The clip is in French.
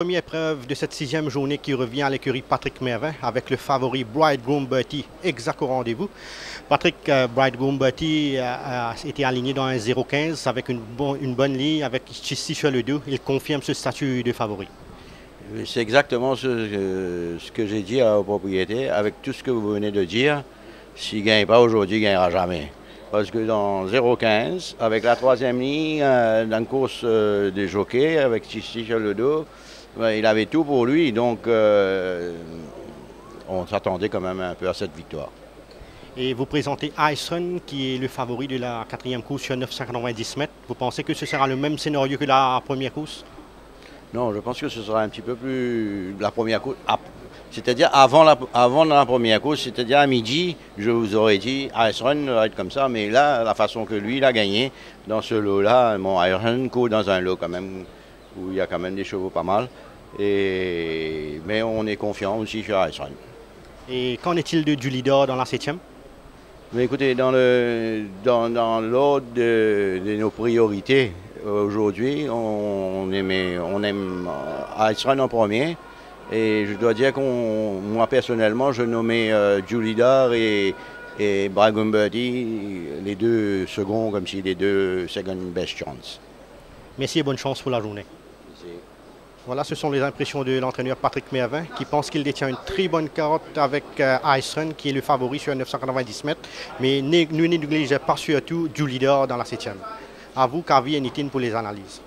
Première épreuve de cette sixième journée qui revient à l'écurie Patrick Mervin avec le favori Bridegroom Bertie exact au rendez-vous. Patrick Bridegroom Bertie a été aligné dans un 0,15 avec une bonne ligne avec Chissy sur le dos. Il confirme ce statut de favori. C'est exactement ce que j'ai dit au propriétaire. Avec tout ce que vous venez de dire, s'il ne gagne pas aujourd'hui, il ne gagnera jamais. Parce que dans 0,15, avec la troisième ligne, dans une course de jockey, avec Chissy sur le dos, il avait tout pour lui, donc on s'attendait quand même un peu à cette victoire. Et vous présentez Iceland, qui est le favori de la quatrième course sur 990 mètres. Vous pensez que ce sera le même scénario que la première course? Non, je pense que ce sera un petit peu plus la première course. C'est-à-dire avant la première course, c'est-à-dire à midi, je vous aurais dit Iceland va être comme ça, mais là, la façon que lui, il a gagné dans ce lot-là, mon Iceland court dans un lot quand même, où il y a quand même des chevaux pas mal. Mais on est confiant aussi sur Iceland. Et qu'en est-il du leader dans la septième? Mais écoutez, dans l'ordre de nos priorités, aujourd'hui, on aime Iceland en premier. Et je dois dire moi personnellement, je nommais Julidar et Bridegroom Bertie les deux seconds, comme si les deux second best chance. Merci et bonne chance pour la journée. Voilà, ce sont les impressions de l'entraîneur Patrick Mervin qui pense qu'il détient une très bonne carotte avec Iceland qui est le favori sur 990 mètres. Mais ne négligez pas surtout Julidar dans la septième. À vous, Kavi et Nitin pour les analyses.